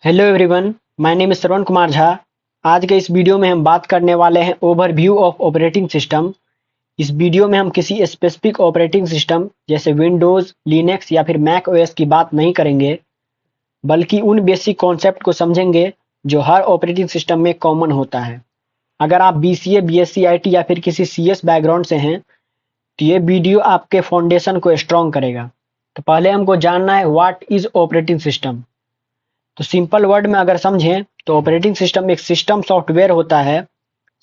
Hello everyone, my name is Shravan Kumar Jha. आज के इस वीडियो में हम बात करने वाले हैं ओवरव्यू ऑफ ऑपरेटिंग सिस्टम। इस वीडियो में हम किसी स्पेसिफिक ऑपरेटिंग सिस्टम जैसे विंडोज़, लिनक्स या फिर मैक ओएस की बात नहीं करेंगे, बल्कि उन बेसिक कॉन्सेप्ट को समझेंगे जो हर ऑपरेटिंग सिस्टम में कॉमन होता है। अगर आप बीसीए, बीएससी आईटी या फिर किसी सीएस बैकग्राउंड से हैं, तो ये वीडियो आपके फाउंडेशन को स्ट्रॉन्ग करेगा। तो पहले हमको जानना है व्हाट इज ऑपरेटिंग सिस्टम। तो सिंपल वर्ड में अगर समझें तो ऑपरेटिंग सिस्टम एक सिस्टम सॉफ्टवेयर होता है।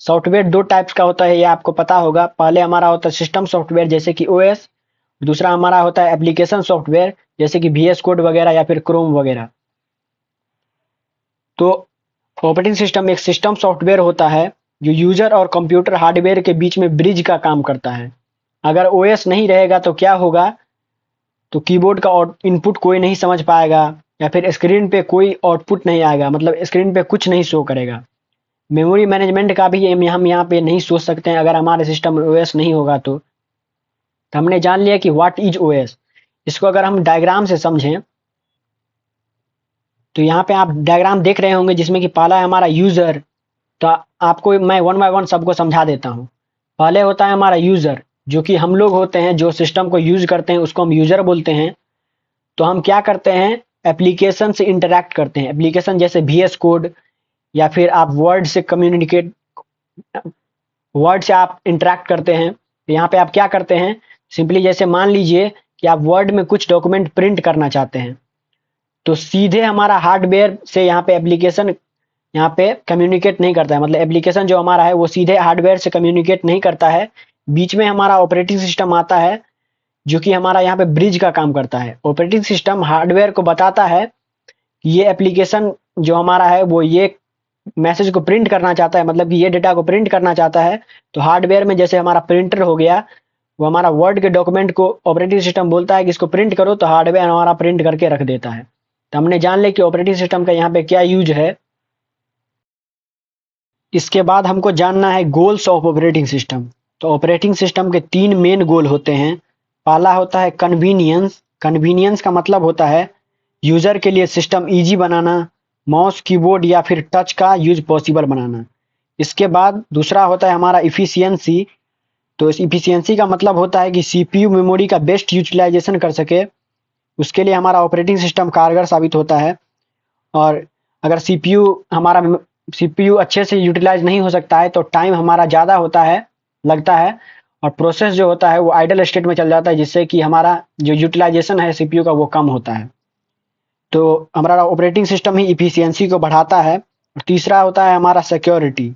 सॉफ्टवेयर दो टाइप्स का होता है, ये आपको पता होगा। पहले हमारा होता है सिस्टम सॉफ्टवेयर जैसे कि ओएस, दूसरा हमारा होता है एप्लीकेशन सॉफ्टवेयर जैसे कि VS कोड वगैरह या फिर क्रोम वगैरह। तो ऑपरेटिंग सिस्टम एक सिस्टम सॉफ्टवेयर होता है जो यूजर और कंप्यूटर हार्डवेयर के बीच में ब्रिज का काम करता है। अगर ओएस नहीं रहेगा तो क्या होगा, तो कीबोर्ड का इनपुट कोई नहीं समझ पाएगा या फिर स्क्रीन पे कोई आउटपुट नहीं आएगा, मतलब स्क्रीन पे कुछ नहीं शो करेगा। मेमोरी मैनेजमेंट का भी हम यहाँ पे नहीं सोच सकते हैं अगर हमारे सिस्टम में ओएस नहीं होगा। तो हमने जान लिया कि व्हाट इज ओएस। इसको अगर हम डायग्राम से समझें तो यहाँ पे आप डायग्राम देख रहे होंगे जिसमें कि पहला है हमारा यूजर। तो आपको मैं वन बाय वन सबको समझा देता हूँ। पहले होता है हमारा यूजर, जो कि हम लोग होते हैं जो सिस्टम को यूज करते हैं, उसको हम यूजर बोलते हैं। तो हम क्या करते हैं, एप्लीकेशन से इंटरैक्ट करते हैं। एप्लीकेशन जैसे VS कोड या फिर आप वर्ड से आप इंटरैक्ट करते हैं। तो यहाँ पे आप क्या करते हैं, सिंपली जैसे मान लीजिए कि आप वर्ड में कुछ डॉक्यूमेंट प्रिंट करना चाहते हैं, तो सीधे हमारा हार्डवेयर से यहाँ पे एप्लीकेशन यहाँ पे कम्युनिकेट नहीं करता है। मतलब एप्लीकेशन जो हमारा है वो सीधे हार्डवेयर से कम्युनिकेट नहीं करता है। बीच में हमारा ऑपरेटिंग सिस्टम आता है जो कि हमारा यहाँ पे ब्रिज का काम करता है। ऑपरेटिंग सिस्टम हार्डवेयर को बताता है कि ये एप्लीकेशन जो हमारा है वो ये मैसेज को प्रिंट करना चाहता है, मतलब कि ये डेटा को प्रिंट करना चाहता है। तो हार्डवेयर में जैसे हमारा प्रिंटर हो गया, वो हमारा वर्ड के डॉक्यूमेंट को ऑपरेटिंग सिस्टम बोलता है कि इसको प्रिंट करो, तो हार्डवेयर हमारा प्रिंट करके रख देता है। तो हमने जान लिया कि ऑपरेटिंग सिस्टम का यहाँ पे क्या यूज है। इसके बाद हमको जानना है गोल्स ऑफ ऑपरेटिंग सिस्टम। तो ऑपरेटिंग सिस्टम के तीन मेन गोल होते हैं। पहला होता है कन्वीनियंस। कन्वीनियंस का मतलब होता है यूजर के लिए सिस्टम इजी बनाना, माउस, कीबोर्ड या फिर टच का यूज पॉसिबल बनाना। इसके बाद दूसरा होता है हमारा इफिशियंसी। तो इस इफिशियंसी का मतलब होता है कि CPU मेमोरी का बेस्ट यूटिलाइजेशन कर सके, उसके लिए हमारा ऑपरेटिंग सिस्टम कारगर साबित होता है। और अगर CPU अच्छे से यूटिलाइज नहीं हो सकता है तो टाइम हमारा ज़्यादा लगता है, और प्रोसेस जो होता है वो आइडल स्टेट में चल जाता है, जिससे कि हमारा जो यूटिलाइजेशन है CPU का वो कम होता है। तो हमारा ऑपरेटिंग सिस्टम ही इफिशियंसी को बढ़ाता है। और तीसरा होता है हमारा सिक्योरिटी।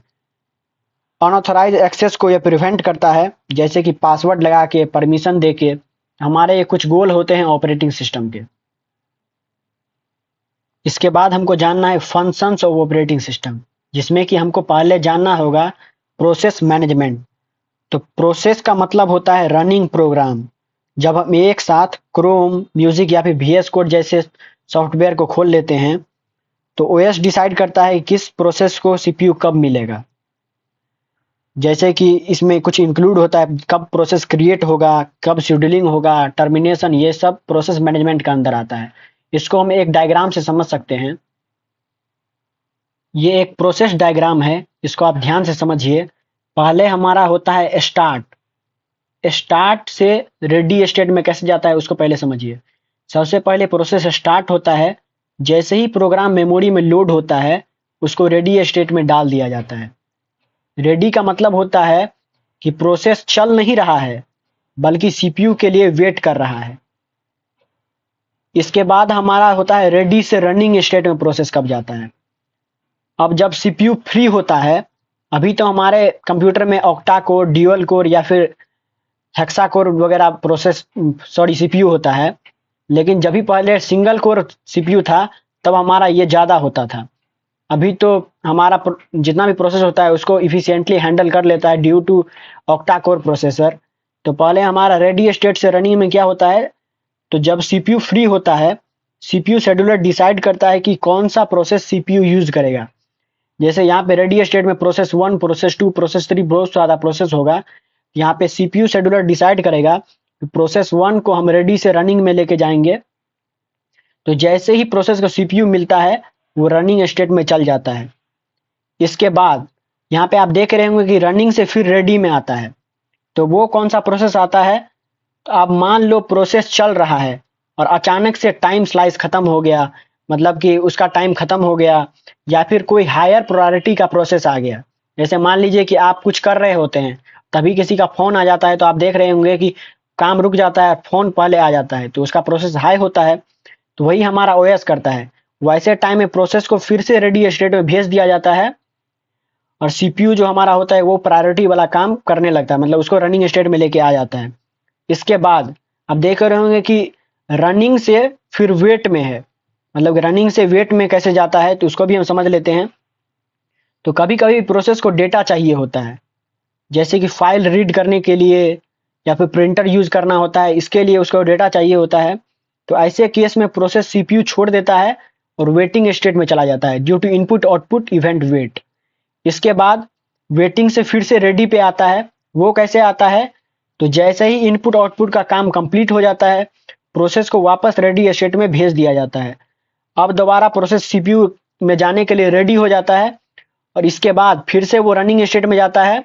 अनऑथराइज एक्सेस को ये प्रिवेंट करता है, जैसे कि पासवर्ड लगा के, परमिशन दे के। हमारे ये कुछ गोल होते हैं ऑपरेटिंग सिस्टम के। इसके बाद हमको जानना है फंक्शंस ऑफ ऑपरेटिंग सिस्टम, जिसमें कि हमको पहले जानना होगा प्रोसेस मैनेजमेंट। तो प्रोसेस का मतलब होता है रनिंग प्रोग्राम। जब हम एक साथ क्रोम, म्यूजिक या फिर VS कोड जैसे सॉफ्टवेयर को खोल लेते हैं, तो OS डिसाइड करता है कि किस प्रोसेस को CPU कब मिलेगा। जैसे कि इसमें कुछ इंक्लूड होता है, कब प्रोसेस क्रिएट होगा, कब शेड्यूलिंग होगा, टर्मिनेशन, ये सब प्रोसेस मैनेजमेंट का अंदर आता है। इसको हम एक डायग्राम से समझ सकते हैं। ये एक प्रोसेस डायग्राम है, इसको आप ध्यान से समझिए। पहले हमारा होता है स्टार्ट। स्टार्ट से रेडी स्टेट में कैसे जाता है उसको पहले समझिए। सबसे पहले प्रोसेस स्टार्ट होता है, जैसे ही प्रोग्राम मेमोरी में लोड होता है उसको रेडी स्टेट में डाल दिया जाता है। रेडी का मतलब होता है कि प्रोसेस चल नहीं रहा है, बल्कि CPU के लिए वेट कर रहा है। इसके बाद हमारा होता है रेडी से रनिंग स्टेट में प्रोसेस कब जाता है। अब जब CPU फ्री होता है, अभी तो हमारे कंप्यूटर में ऑक्टा कोर, ड्यूअल कोर या फिर हेक्सा कोर वगैरह CPU होता है। लेकिन जब भी पहले सिंगल कोर CPU था तब हमारा ये ज़्यादा होता था। अभी तो हमारा जितना भी प्रोसेस होता है उसको इफिशिएंटली हैंडल कर लेता है due to octa core processor. तो पहले हमारा रेडी स्टेट से रनिंग में क्या होता है, तो जब CPU फ्री होता है, CPU शेड्यूलर डिसाइड करता है कि कौन सा प्रोसेस CPU यूज करेगा। जैसे यहाँ पे रेडी स्टेट में प्रोसेस 1, प्रोसेस 2, प्रोसेस 3 बहुत ज़्यादा प्रोसेस होगा। यहाँ पे CPU शेड्यूलर डिसाइड करेगा कि प्रोसेस 1 को हम रेडी से रनिंग में लेके जाएंगे। तो जैसे ही प्रोसेस को CPU मिलता है वो रनिंग स्टेट में चल जाता है। इसके बाद यहाँ पे आप देख रहे होंगे कि रनिंग से फिर रेडी में आता है। तो वो कौन सा प्रोसेस आता है? तो आप मान लो प्रोसेस चल रहा है और अचानक से टाइम स्लाइस खत्म हो गया, मतलब कि उसका टाइम खत्म हो गया, या फिर कोई हायर प्रायोरिटी का प्रोसेस आ गया। जैसे मान लीजिए कि आप कुछ कर रहे होते हैं, तभी किसी का फोन आ जाता है, तो आप देख रहे होंगे कि काम रुक जाता है, फोन पहले आ जाता है, तो उसका प्रोसेस हाई होता है। तो वही हमारा ओएस करता है। वैसे टाइम में प्रोसेस को फिर से रेडी स्टेट में भेज दिया जाता है और सीपीयू जो हमारा होता है वो प्रायोरिटी वाला काम करने लगता है, मतलब उसको रनिंग स्टेट में लेके आ जाता है। इसके बाद आप देख रहे होंगे कि रनिंग से फिर वेट में है, मतलब रनिंग से वेट में कैसे जाता है, तो उसको भी हम समझ लेते हैं। तो कभी कभी प्रोसेस को डेटा चाहिए होता है, जैसे कि फाइल रीड करने के लिए या फिर प्रिंटर यूज करना होता है, इसके लिए उसको डेटा चाहिए होता है। तो ऐसे केस में प्रोसेस सीपीयू छोड़ देता है और वेटिंग स्टेट में चला जाता है due to input output event wait. इसके बाद वेटिंग से फिर से रेडी पे आता है। वो कैसे आता है? तो जैसे ही इनपुट आउटपुट का काम कंप्लीट हो जाता है, प्रोसेस को वापस रेडी स्टेट में भेज दिया जाता है। अब दोबारा प्रोसेस सीपीयू में जाने के लिए रेडी हो जाता है और इसके बाद फिर से वो रनिंग स्टेट में जाता है।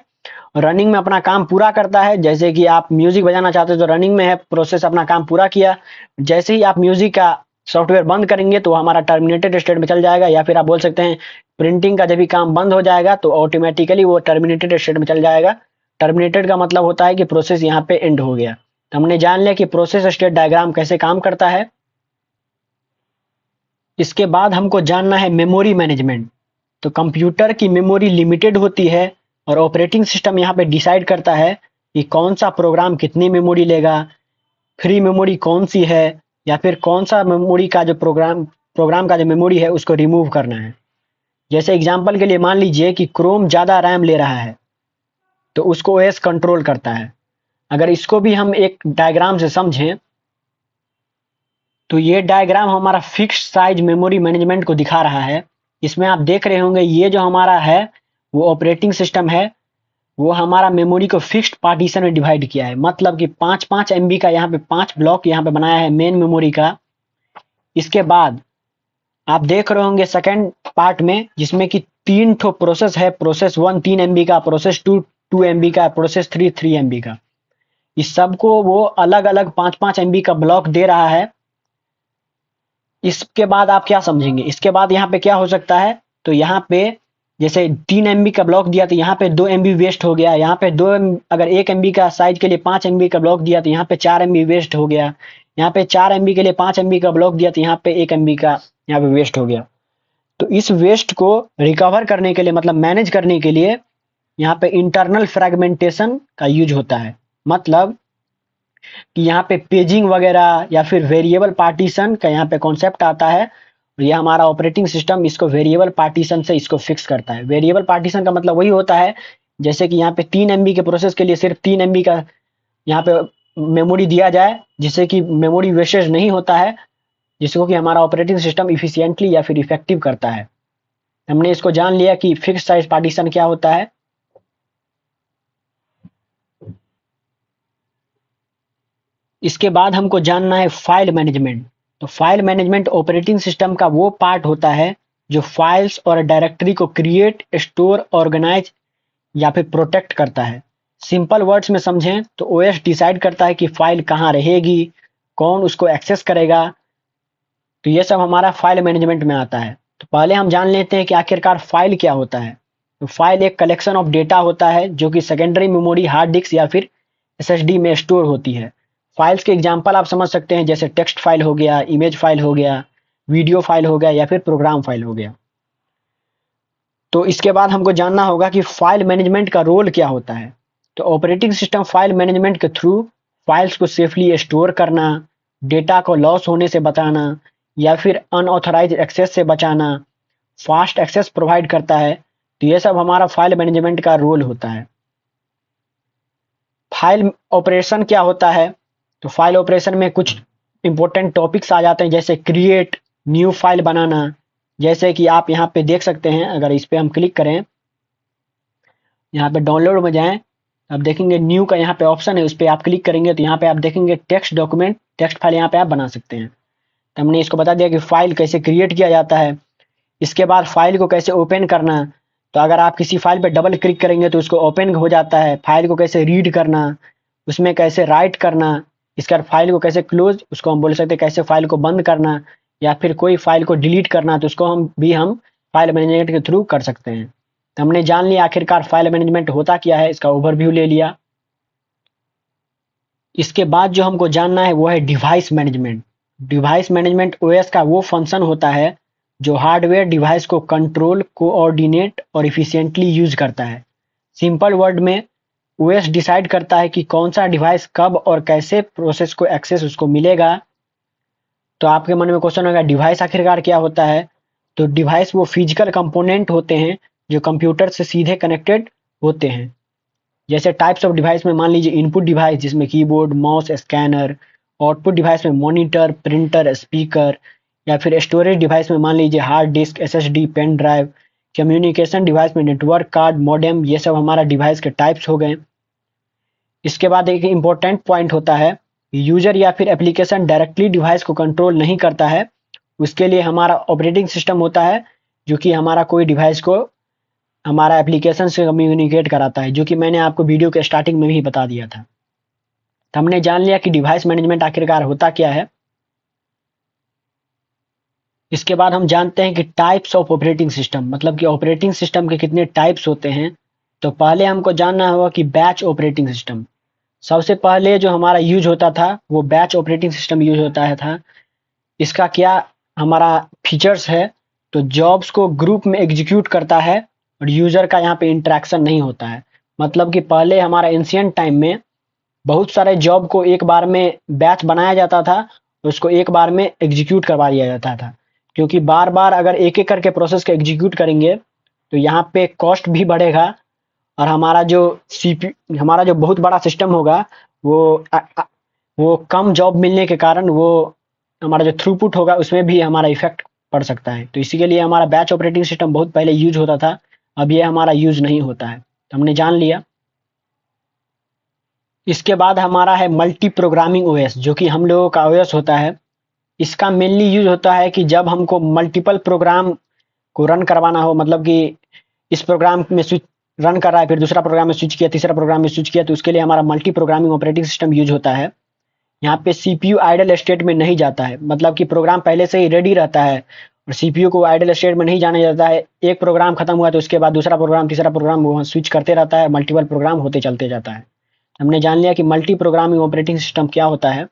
रनिंग में अपना काम पूरा करता है, जैसे कि आप म्यूजिक बजाना चाहते हो तो रनिंग में है, प्रोसेस अपना काम पूरा किया। जैसे ही आप म्यूजिक का सॉफ्टवेयर बंद करेंगे तो हमारा टर्मिनेटेड स्टेट में चल जाएगा, या फिर आप बोल सकते हैं प्रिंटिंग का जब भी काम बंद हो जाएगा तो ऑटोमेटिकली वो टर्मिनेटेड स्टेट में चल जाएगा। टर्मिनेटेड का मतलब होता है कि प्रोसेस यहाँ पे एंड हो गया। तो हमने जान लिया कि प्रोसेस स्टेट डायग्राम कैसे काम करता है। इसके बाद हमको जानना है मेमोरी मैनेजमेंट। तो कंप्यूटर की मेमोरी लिमिटेड होती है और ऑपरेटिंग सिस्टम यहाँ पे डिसाइड करता है कि कौन सा प्रोग्राम कितनी मेमोरी लेगा, फ्री मेमोरी कौन सी है, या फिर कौन सा मेमोरी का जो प्रोग्राम का जो मेमोरी है उसको रिमूव करना है। जैसे एग्जांपल के लिए मान लीजिए कि क्रोम ज़्यादा रैम ले रहा है, तो उसको ओएस कंट्रोल करता है। अगर इसको भी हम एक डायग्राम से समझें तो ये डायग्राम हमारा फिक्स साइज मेमोरी मैनेजमेंट को दिखा रहा है। इसमें आप देख रहे होंगे ये जो हमारा है वो ऑपरेटिंग सिस्टम है, वो हमारा मेमोरी को फिक्स्ड पार्टीशन में डिवाइड किया है, मतलब कि 5-5 एमबी का यहाँ पे 5 ब्लॉक यहाँ पे बनाया है मेन मेमोरी का। इसके बाद आप देख रहे होंगे सेकेंड पार्ट में जिसमें कि 3 ठो प्रोसेस है, प्रोसेस 1 3 एमबी का, प्रोसेस 2 2 एमबी का, प्रोसेस 3 3 एमबी का। इस सबको वो अलग अलग 5-5 एमबी का ब्लॉक दे रहा है। इसके बाद आप क्या समझेंगे, इसके बाद यहाँ पे क्या हो सकता है? तो यहाँ पे जैसे 3 एमबी का ब्लॉक दिया तो यहाँ पे 2 एमबी वेस्ट हो गया, यहाँ पे अगर 1 एमबी का साइज के लिए 5 एमबी का ब्लॉक दिया तो यहाँ पे 4 एमबी वेस्ट हो गया, यहाँ पे 4 एमबी के लिए 5 एमबी का ब्लॉक दिया तो यहाँ पे 1 एमबी का यहाँ पे वेस्ट हो गया। तो इस वेस्ट को रिकवर करने के लिए, मतलब मैनेज करने के लिए, यहाँ पे इंटरनल फ्रेगमेंटेशन का यूज होता है। मतलब कि यहाँ पे पेजिंग वगैरह या फिर वेरिएबल पार्टीशन का यहाँ पे कॉन्सेप्ट आता है और ये हमारा ऑपरेटिंग सिस्टम इसको वेरिएबल पार्टीशन से इसको फिक्स करता है। वेरिएबल पार्टीशन का मतलब वही होता है जैसे कि यहाँ पे 3 एमबी के प्रोसेस के लिए सिर्फ 3 एमबी का यहाँ पे मेमोरी दिया जाए, जिससे कि मेमोरी वेस्टेज नहीं होता है, जिसको कि हमारा ऑपरेटिंग सिस्टम इफिशियंटली या फिर इफेक्टिव करता है। हमने इसको जान लिया कि फिक्स साइज पार्टीशन क्या होता है। इसके बाद हमको जानना है फाइल मैनेजमेंट। तो फाइल मैनेजमेंट ऑपरेटिंग सिस्टम का वो पार्ट होता है जो फाइल्स और डायरेक्टरी को क्रिएट, स्टोर, ऑर्गेनाइज या फिर प्रोटेक्ट करता है। सिंपल वर्ड्स में समझें तो ओएस डिसाइड करता है कि फाइल कहाँ रहेगी, कौन उसको एक्सेस करेगा। तो ये सब हमारा फाइल मैनेजमेंट में आता है। तो पहले हम जान लेते हैं कि आखिरकार फाइल क्या होता है। तो फाइल एक कलेक्शन ऑफ डेटा होता है जो कि सेकेंडरी मेमोरी, हार्ड डिस्क या फिर एसएसडी में स्टोर होती है। फाइल्स के एग्जांपल आप समझ सकते हैं, जैसे टेक्स्ट फाइल हो गया, इमेज फाइल हो गया, वीडियो फाइल हो गया या फिर प्रोग्राम फाइल हो गया। तो इसके बाद हमको जानना होगा कि फाइल मैनेजमेंट का रोल क्या होता है। तो ऑपरेटिंग सिस्टम फाइल मैनेजमेंट के थ्रू फाइल्स को सेफली स्टोर करना, डेटा को लॉस होने से बचाना या फिर अनऑथराइज एक्सेस से बचाना, फास्ट एक्सेस प्रोवाइड करता है। तो ये सब हमारा फाइल मैनेजमेंट का रोल होता है। फाइल ऑपरेशन क्या होता है? तो फाइल ऑपरेशन में कुछ इंपॉर्टेंट टॉपिक्स आ जाते हैं, जैसे क्रिएट, न्यू फाइल बनाना। जैसे कि आप यहाँ पे देख सकते हैं, अगर इस पे हम क्लिक करें, यहाँ पे डाउनलोड में जाएं, आप देखेंगे न्यू का यहाँ पे ऑप्शन है, उस पर आप क्लिक करेंगे तो यहाँ पे आप देखेंगे टेक्स्ट डॉक्यूमेंट, टेक्स्ट फाइल यहाँ पे आप बना सकते हैं। तो हमने इसको बता दिया कि फाइल कैसे क्रिएट किया जाता है। इसके बाद फाइल को कैसे ओपन करना, तो अगर आप किसी फाइल पर डबल क्लिक करेंगे तो उसको ओपन हो जाता है। फाइल को कैसे रीड करना, उसमें कैसे राइट करना, इसके बाद फाइल को कैसे क्लोज, उसको हम बोल सकते हैं कैसे फाइल को बंद करना, या फिर कोई फाइल को डिलीट करना तो उसको हम फाइल मैनेजमेंट के थ्रू कर सकते हैं। तो हमने जान लिया आखिरकार फाइल मैनेजमेंट होता क्या है, इसका ओवरव्यू ले लिया। इसके बाद जो हमको जानना है वो है device management. Device management OS का वो फंक्शन होता है जो हार्डवेयर डिवाइस को कंट्रोल, कोऑर्डिनेट और इफिशिएंटली यूज करता है। सिंपल वर्ड में ओएस डिसाइड करता है कि कौन सा डिवाइस कब और कैसे प्रोसेस को एक्सेस उसको मिलेगा। तो आपके मन में क्वेश्चन होगा डिवाइस आखिरकार क्या होता है। तो डिवाइस वो फिजिकल कंपोनेंट होते हैं जो कंप्यूटर से सीधे कनेक्टेड होते हैं। जैसे टाइप्स ऑफ डिवाइस में मान लीजिए इनपुट डिवाइस जिसमें keyboard, mouse, scanner. Output device में मॉनिटर, प्रिंटर, स्पीकर। या फिर स्टोरेज डिवाइस में मान लीजिए hard disk, SSD, pen drive. Communication device में नेटवर्क कार्ड, मॉडेम। ये सब हमारा डिवाइस के टाइप्स हो गए। इसके बाद एक इम्पोर्टेंट पॉइंट होता है, यूजर या फिर एप्लीकेशन डायरेक्टली डिवाइस को कंट्रोल नहीं करता है। उसके लिए हमारा ऑपरेटिंग सिस्टम होता है जो कि हमारा कोई डिवाइस को हमारा एप्लीकेशन से कम्युनिकेट कराता है, जो कि मैंने आपको वीडियो के स्टार्टिंग में भी बता दिया था। तो हमने जान लिया कि डिवाइस मैनेजमेंट आखिरकार होता क्या है। इसके बाद हम जानते हैं कि टाइप्स ऑफ ऑपरेटिंग सिस्टम, मतलब कि ऑपरेटिंग सिस्टम के कितने टाइप्स होते हैं। तो पहले हमको जानना होगा कि बैच ऑपरेटिंग सिस्टम। सबसे पहले जो हमारा यूज होता था वो बैच ऑपरेटिंग सिस्टम यूज होता है था। इसका क्या हमारा फीचर्स है, तो जॉब्स को ग्रुप में एग्जीक्यूट करता है और यूजर का यहाँ पे इंटरेक्शन नहीं होता है। मतलब कि पहले हमारा एंशियंट टाइम में बहुत सारे जॉब को एक बार में बैच बनाया जाता था, उसको एक बार में एग्जीक्यूट करवा दिया जाता था। क्योंकि बार बार अगर एक एक करके प्रोसेस को एग्जीक्यूट करेंगे तो यहाँ पे कॉस्ट भी बढ़ेगा और हमारा जो सीपी हमारा जो बहुत बड़ा सिस्टम होगा वो वो कम जॉब मिलने के कारण वो हमारा जो थ्रूपुट होगा उसमें भी हमारा इफेक्ट पड़ सकता है। तो इसी के लिए हमारा बैच ऑपरेटिंग सिस्टम बहुत पहले यूज होता था, अब ये हमारा यूज नहीं होता है। तो हमने जान लिया। इसके बाद हमारा है मल्टी प्रोग्रामिंग ओएस, जो कि हम लोगों का ओएस होता है। इसका मेनली यूज होता है कि जब हमको मल्टीपल प्रोग्राम को रन करवाना हो, मतलब कि इस प्रोग्राम में स्विच रन कर रहा है, फिर दूसरा प्रोग्राम में स्विच किया, तीसरा प्रोग्राम में स्विच किया, तो उसके लिए हमारा multi programming operating system use होता है। यहाँ पे सीपीयू आइडल स्टेट में नहीं जाता है, मतलब कि प्रोग्राम पहले से ही रेडी रहता है और सीपीयू को आइडल स्टेट में नहीं जाने जाता है। एक प्रोग्राम खत्म हुआ तो उसके बाद दूसरा प्रोग्राम, तीसरा प्रोग्राम वहाँ स्विच करते रहता है, मल्टीपल प्रोग्राम होते चलते जाता है। हमने जान लिया कि मल्टी प्रोग्रामिंग ऑपरेटिंग सिस्टम क्या होता है।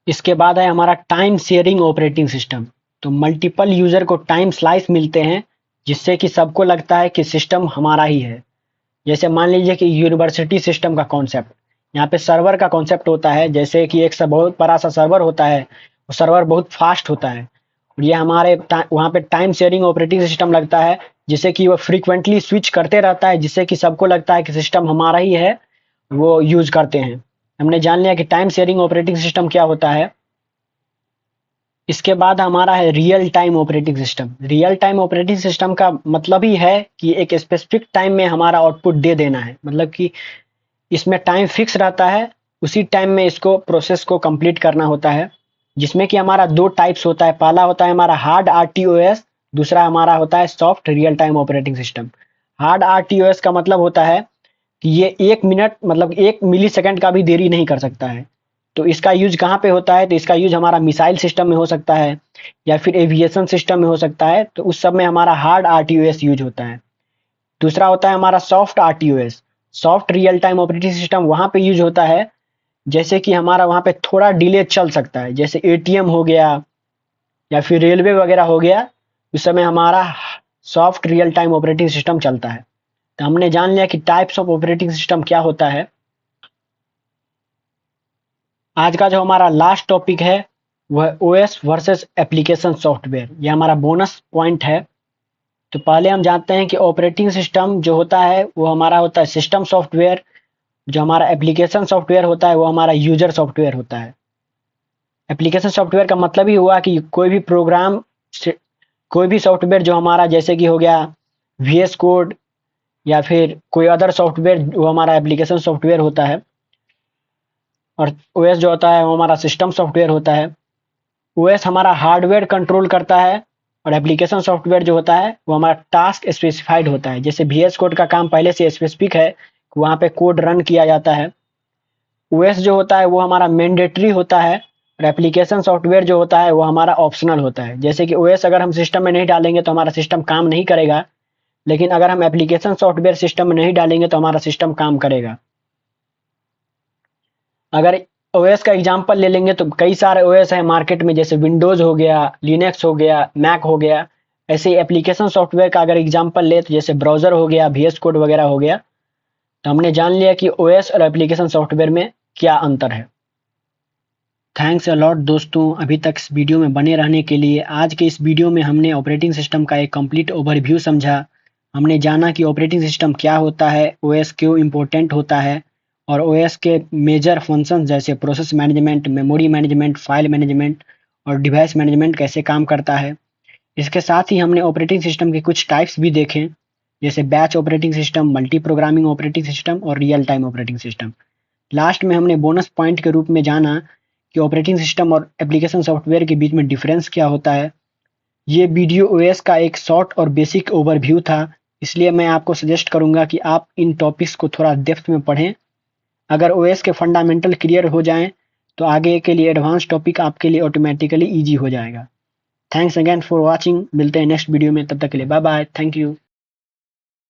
इसके बाद है हमारा टाइम शेयरिंग ऑपरेटिंग सिस्टम। तो मल्टीपल यूजर को टाइम स्लाइस मिलते हैं जिससे कि सबको लगता है कि सिस्टम हमारा ही है। जैसे मान लीजिए कि यूनिवर्सिटी सिस्टम का कॉन्सेप्ट, यहाँ पे सर्वर का कॉन्सेप्ट होता है। जैसे कि एक बहुत बड़ा सा सर्वर होता है, वो सर्वर बहुत फास्ट होता है और ये हमारे वहाँ पे टाइम शेयरिंग ऑपरेटिंग सिस्टम लगता है जिससे कि वो फ्रीक्वेंटली स्विच करते रहता है, जिससे कि सबको लगता है कि सिस्टम हमारा ही है, वो यूज करते हैं। हमने जान लिया कि टाइम शेयरिंग ऑपरेटिंग सिस्टम क्या होता है। इसके बाद हमारा है real time operating system. Real time operating system का मतलब ही है कि एक स्पेसिफिक टाइम में हमारा आउटपुट दे देना है, मतलब कि इसमें टाइम फिक्स रहता है, उसी टाइम में इसको प्रोसेस को कंप्लीट करना होता है। जिसमें कि हमारा दो टाइप्स होता है, पहला होता है हमारा हार्ड आरटीओएस, दूसरा हमारा होता है soft real time operating system. Hard RTOS का मतलब होता है कि ये 1 मिनट मतलब 1 मिली सेकंड का भी देरी नहीं कर सकता है। तो इसका यूज कहाँ पे होता है, तो इसका यूज हमारा मिसाइल सिस्टम में हो सकता है या फिर एविएशन सिस्टम में हो सकता है, तो उस सब में हमारा हार्ड आरटीओएस यूज होता है। दूसरा होता है हमारा soft RTOS. Soft real time operating system वहां पे यूज होता है जैसे कि हमारा वहां पे थोड़ा डिले चल सकता है, जैसे एटीएम हो गया या फिर रेलवे वगैरह हो गया, उस समय हमारा soft real time operating system चलता है। तो हमने जान लिया कि टाइप्स ऑफ ऑपरेटिंग सिस्टम क्या होता है। आज का जो हमारा लास्ट टॉपिक है वह ओएस वर्सेस एप्लीकेशन सॉफ्टवेयर, यह हमारा बोनस पॉइंट है। तो पहले हम जानते हैं कि ऑपरेटिंग सिस्टम जो होता है वो हमारा होता है सिस्टम सॉफ्टवेयर, जो हमारा एप्लीकेशन सॉफ्टवेयर होता है वो हमारा यूजर सॉफ्टवेयर होता है। एप्लीकेशन सॉफ्टवेयर का मतलब ही हुआ कि कोई भी प्रोग्राम, कोई भी सॉफ्टवेयर जो हमारा जैसे कि हो गया वीएस कोड या फिर कोई अदर सॉफ्टवेयर, वो हमारा एप्लीकेशन सॉफ्टवेयर होता है। और ओएस जो होता है वो हमारा सिस्टम सॉफ्टवेयर होता है। ओएस हमारा हार्डवेयर कंट्रोल करता है और एप्लीकेशन सॉफ्टवेयर जो होता है वो हमारा टास्क स्पेसिफाइड होता है। जैसे VS कोड का काम पहले से स्पेसिफिक है, वहाँ पे कोड रन किया जाता है। ओएस जो होता है वो हमारा मैंडेटरी होता है और एप्लीकेशन सॉफ्टवेयर जो होता है वो हमारा ऑप्शनल होता है। जैसे कि ओएस अगर हम सिस्टम में नहीं डालेंगे तो हमारा सिस्टम काम नहीं करेगा, लेकिन अगर हम एप्लीकेशन सॉफ्टवेयर सिस्टम में नहीं डालेंगे तो हमारा सिस्टम काम करेगा। अगर ओएस का एग्जांपल ले लेंगे तो कई सारे ओएस हैं मार्केट में, जैसे विंडोज हो गया, लिनक्स हो गया, मैक हो गया। ऐसे एप्लीकेशन सॉफ्टवेयर का अगर एग्जांपल ले तो जैसे ब्राउजर हो गया, VS कोड वगैरह हो गया। तो हमने जान लिया कि ओएस और एप्लीकेशन सॉफ्टवेयर में क्या अंतर है। थैंक्स अ लॉट दोस्तों, अभी तक इस वीडियो में बने रहने के लिए। आज के इस वीडियो में हमने ऑपरेटिंग सिस्टम का एक कंप्लीट ओवरव्यू समझा। हमने जाना कि ऑपरेटिंग सिस्टम क्या होता है, ओएस क्यों इम्पोर्टेंट होता है और ओएस के मेजर फंक्शंस जैसे process management, memory management, file management और डिवाइस मैनेजमेंट कैसे काम करता है। इसके साथ ही हमने ऑपरेटिंग सिस्टम के कुछ टाइप्स भी देखे, जैसे batch operating system, multi programming operating system और real time operating system. Last में हमने बोनस पॉइंट के रूप में जाना कि ऑपरेटिंग सिस्टम और एप्लीकेशन सॉफ्टवेयर के बीच में डिफरेंस क्या होता है। ये वीडियो ओएस का एक शॉर्ट और बेसिक ओवरव्यू था, इसलिए मैं आपको सजेस्ट करूंगा कि आप इन टॉपिक्स को थोड़ा डेप्थ में पढ़ें। अगर ओएस के फंडामेंटल क्लियर हो जाएं तो आगे के लिए एडवांस टॉपिक आपके लिए ऑटोमेटिकली ईजी हो जाएगा। थैंक्स अगेन फॉर वॉचिंग, मिलते हैं नेक्स्ट वीडियो में, तब तक के लिए बाय बाय, थैंक यू।